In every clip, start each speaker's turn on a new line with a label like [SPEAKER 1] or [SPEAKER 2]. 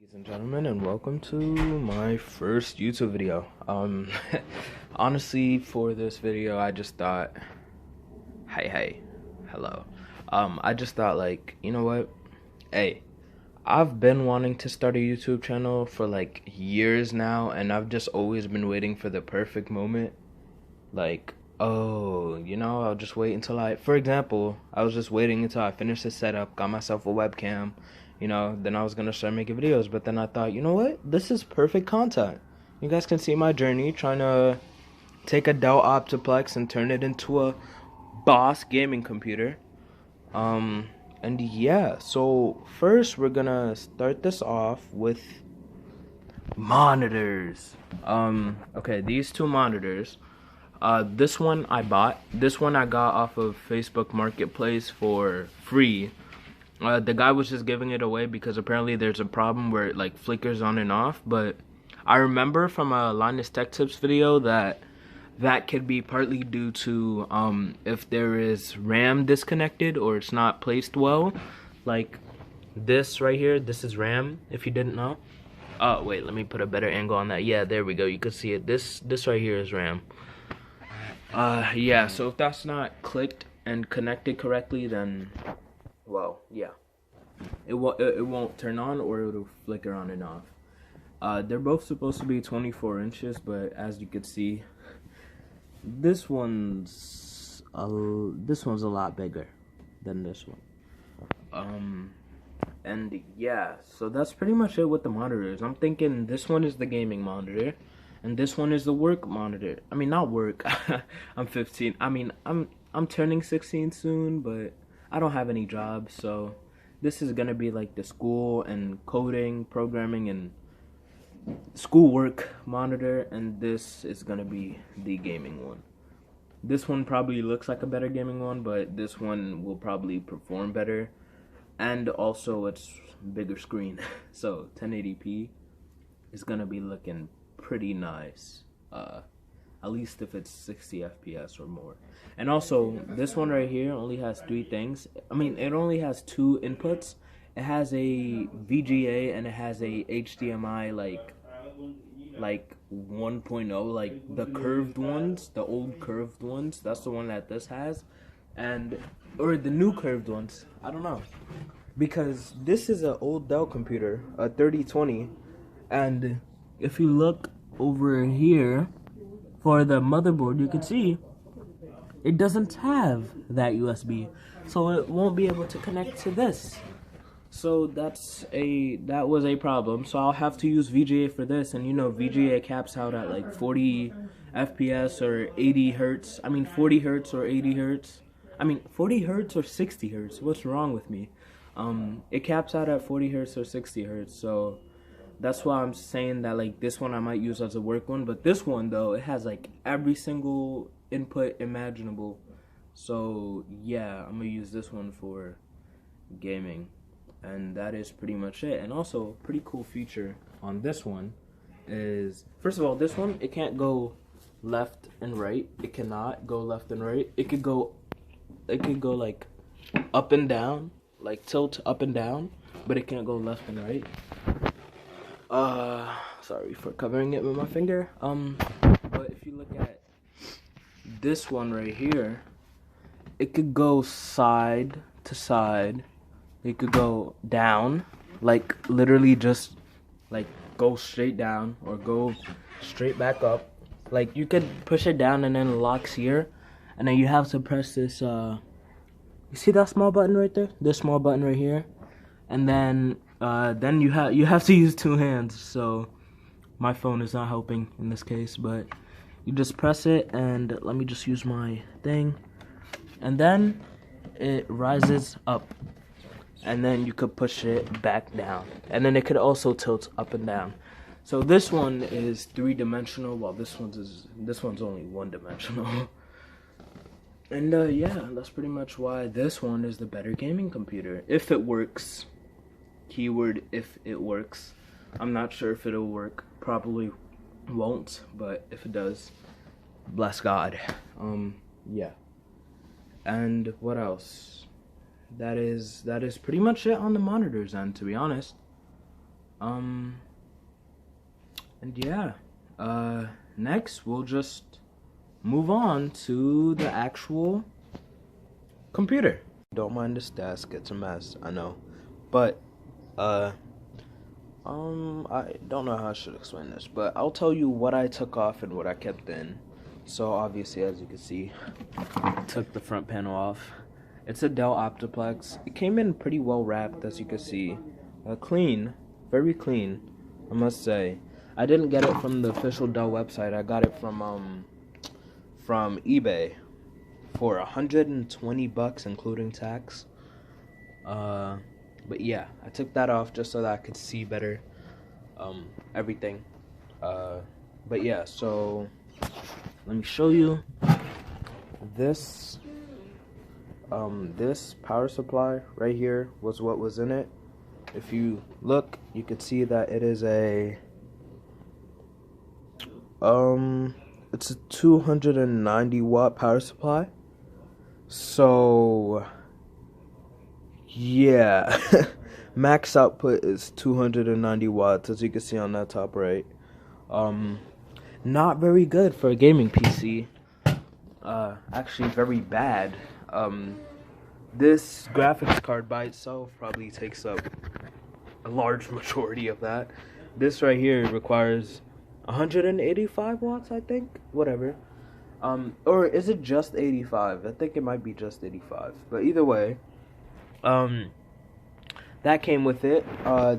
[SPEAKER 1] Ladies and gentlemen, and welcome to my first YouTube video. Honestly, for this video, I just thought, hey, hello. I just thought, like, you know what? Hey, I've been wanting to start a YouTube channel for like years now, and I've just always been waiting for the perfect moment. Like, oh, I'll just wait until for example, I was just waiting until I finished the setup, got myself a webcam, then I was gonna start making videos. But then I thought, you know what? This is perfect content. You guys can see my journey trying to take a Dell Optiplex and turn it into a Boss gaming computer. And yeah, so first we're gonna start this off with monitors. Okay, these two monitors. This one I bought. This one I got off of Facebook Marketplace for free. The guy was just giving it away because apparently there's a problem where it like flickers on and off. But I remember from a Linus Tech Tips video that could be partly due to if there is RAM disconnected or it's not placed well. Like this right here, this is RAM, if you didn't know. Oh wait, let me put a better angle on that. Yeah, there we go. You can see it. This right here is RAM. Yeah, so if that's not clicked and connected correctly, then, well, yeah. It won't turn on, or it'll flicker on and off. They're both supposed to be 24 inches, but as you can see, this one's a lot bigger than this one. And yeah, so that's pretty much it with the monitors. I'm thinking this one is the gaming monitor, and this one is the work monitor. I mean, not work. I'm 15. I mean, I'm turning 16 soon, but I don't have any jobs, so this is gonna be like the school and coding, programming, and schoolwork monitor, and this is gonna be the gaming one. This one probably looks like a better gaming one, but this one will probably perform better, and also it's bigger screen, so 1080p is gonna be looking pretty nice, at least if it's 60 FPS or more. And also, this one right here only has three things. I mean, it only has two inputs. It has a VGA and it has a HDMI like 1.0, like the curved ones, the old curved ones. That's the one that this has, or the new curved ones. I don't know, because this is an old Dell computer, a 3020, and if you look over here for the motherboard, you can see it doesn't have that USB, so it won't be able to connect to this. So that was a problem. So I'll have to use VGA for this, and VGA caps out at like 40 FPS or 80 hertz. I mean 40 hertz or 80 hertz. I mean 40 hertz or 60 hertz. What's wrong with me? It caps out at 40 hertz or 60 hertz. So that's why I'm saying that like this one I might use as a work one, but this one though, it has like every single input imaginable. So yeah, I'm gonna use this one for gaming. And that is pretty much it. And also, pretty cool feature on this one is, first of all, this one, it can't go left and right. It cannot go left and right. It could go like up and down, like tilt up and down, but it can't go left and right. Sorry for covering it with my finger. But if you look at this one right here, it could go side to side. It could go down, like literally just like go straight down or go straight back up. Like you could push it down and then it locks here, and then you have to press this. You see that small button right there? This small button right here, and then you have to use two hands. So my phone is not helping in this case, but you just press it, and let me just use my thing, and then it rises up. And then you could push it back down, and then it could also tilt up and down. So this one is three-dimensional, while this one's only one-dimensional. And yeah, that's pretty much why this one is the better gaming computer, if it works. Keyword, if it works. I'm not sure if it'll work. Probably won't, but if it does, bless God. Yeah. And what else? That is pretty much it on the monitors end, to be honest. And yeah, next we'll just move on to the actual computer. Don't mind this desk, it's a mess, I know. But, I don't know how I should explain this, but I'll tell you what I took off and what I kept in. So obviously, as you can see, I took the front panel off. It's a Dell Optiplex. It came in pretty well wrapped, as you can see. Clean, very clean, I must say. I didn't get it from the official Dell website. I got it from eBay for $120 including tax. But yeah, I took that off just so that I could see better everything. But yeah, so let me show you this. This power supply right here was what was in it. If you look, you could see that it is a it's a 290 watt power supply. So yeah, max output is 290 watts, as you can see on that top right. Not very good for a gaming PC. Actually very bad. This graphics card by itself probably takes up a large majority of that. This right here requires 185 watts, I think. Whatever. Or is it just 85? I think it might be just 85. But either way, that came with it.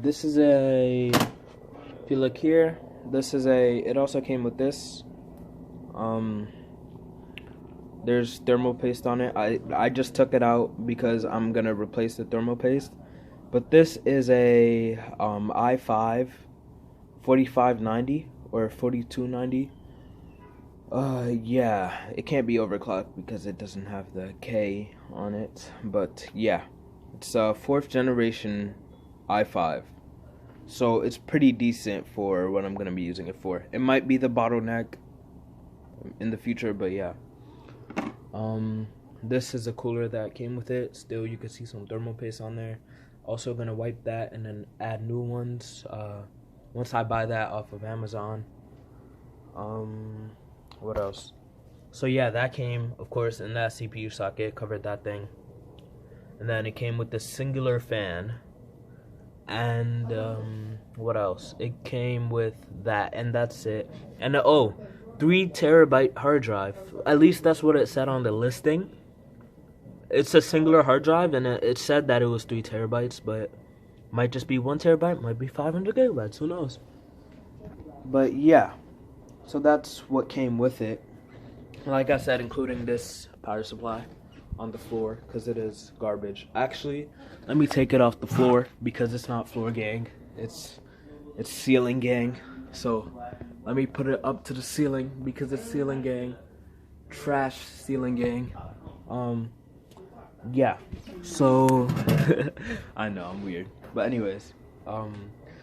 [SPEAKER 1] This is a, if you look here, it also came with this. There's thermal paste on it. I just took it out because I'm gonna replace the thermal paste. But this is a i5 4590 or 4290. Yeah, it can't be overclocked because it doesn't have the K on it. But yeah, it's a 4th generation i5. So it's pretty decent for what I'm gonna be using it for. It might be the bottleneck in the future, but yeah. This is a cooler that came with it. Still, you can see some thermal paste on there. Also gonna wipe that and then add new ones once I buy that off of Amazon. What else? So yeah, that came, of course, in that CPU socket. Covered that thing. And then it came with the singular fan. And what else? It came with that, and that's it. And 3 terabyte hard drive. At least that's what it said on the listing. It's a singular hard drive, and it said that it was 3 terabytes, but might just be 1 terabyte, might be 500 gigabytes, who knows? But yeah, so that's what came with it. Like I said, including this power supply on the floor, because it is garbage. Actually, let me take it off the floor because it's not floor gang. It's ceiling gang. So let me put it up to the ceiling because it's ceiling gang. Trash ceiling gang. Yeah. So I know I'm weird. But anyways,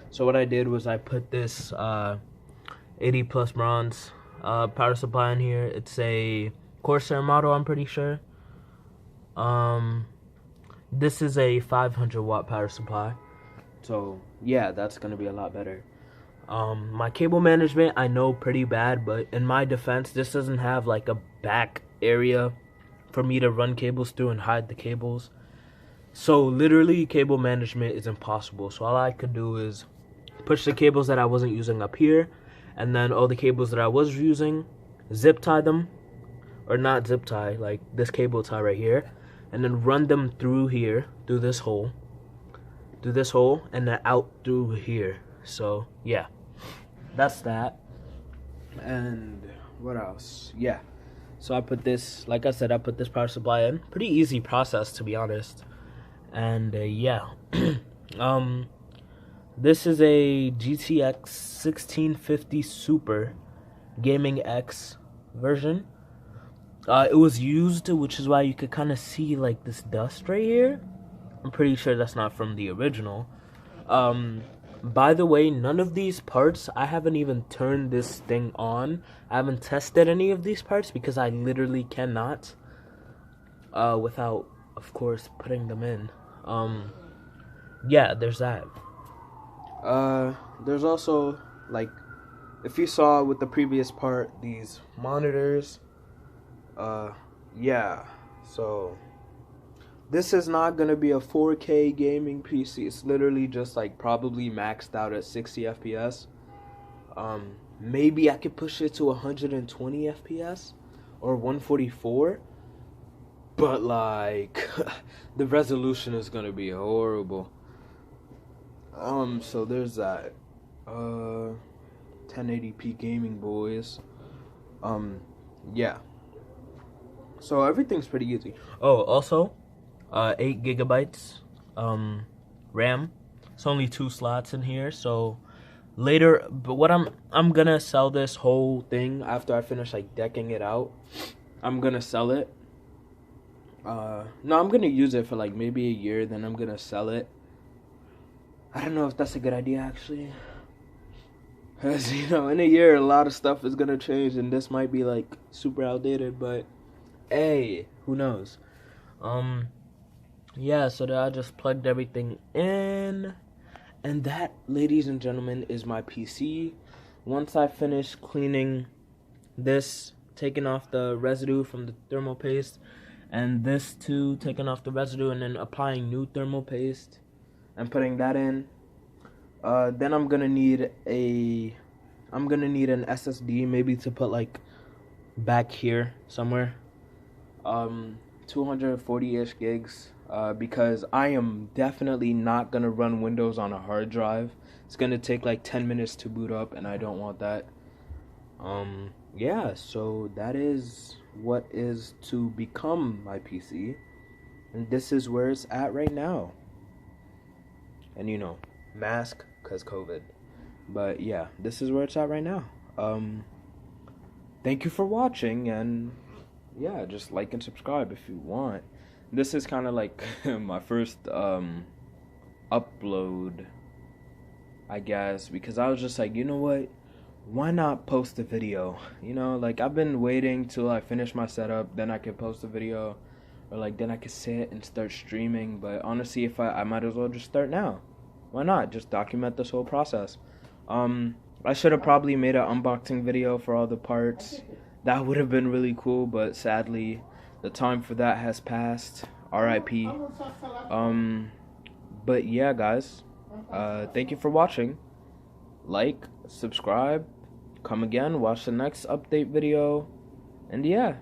[SPEAKER 1] so what I did was I put this 80 plus bronze power supply in here. It's a Corsair model, I'm pretty sure. This is a 500 watt power supply. So yeah, that's gonna be a lot better. My cable management, I know pretty bad, but in my defense, this doesn't have like a back area for me to run cables through and hide the cables. So literally, cable management is impossible. So all I could do is push the cables that I wasn't using up here, and then all the cables that I was using, zip tie them, or not zip tie, like this cable tie right here, and then run them through here, through this hole, and then out through here. So yeah, that's that. And what else? Yeah, so I put this, like I said, I put this power supply in. Pretty easy process, to be honest. And yeah, this is a GTX 1650 Super Gaming X version. It was used, which is why you could kind of see like this dust right here. I'm pretty sure that's not from the original. By the way, none of these parts, I haven't even turned this thing on. I haven't tested any of these parts because I literally cannot without, of course, putting them in. Yeah, there's that. There's also, like, if you saw with the previous part, these monitors. Yeah. So this is not gonna be a 4K gaming PC. It's literally just like probably maxed out at 60 FPS. Maybe I could push it to 120 FPS or 144. But like the resolution is gonna be horrible. So there's that. 1080p gaming, boys. Yeah. So everything's pretty easy. Oh, also, 8 gigabytes RAM. It's only 2 slots in here, so later. But what I'm gonna sell this whole thing after I finish like decking it out. I'm gonna sell it. No, I'm gonna use it for like maybe a year. Then I'm gonna sell it. I don't know if that's a good idea actually. Cause you know, in a year, a lot of stuff is gonna change, and this might be like super outdated. But hey, who knows? Yeah. So that I just plugged everything in, and that, ladies and gentlemen, is my PC. Once I finish cleaning this, taking off the residue from the thermal paste, and this too, taking off the residue, and then applying new thermal paste, and putting that in. Then I'm gonna need an SSD, maybe to put like back here somewhere. 240-ish gigs. Because I am definitely not gonna run Windows on a hard drive. It's gonna take like 10 minutes to boot up, and I don't want that. Yeah. So that is what is to become my PC, and this is where it's at right now. And you know, mask, cause COVID. But yeah, this is where it's at right now. Thank you for watching, and yeah, just like and subscribe if you want. This is kind of like my first upload, I guess, because I was just like, you know what? Why not post a video? You know, like I've been waiting till I finish my setup, then I can post a video, or like then I can sit and start streaming. But honestly, if I might as well just start now. Why not? Just document this whole process. I should have probably made an unboxing video for all the parts. That would have been really cool, but sadly, the time for that has passed. RIP. But yeah, guys. Thank you for watching. Like, subscribe, come again, watch the next update video, and yeah.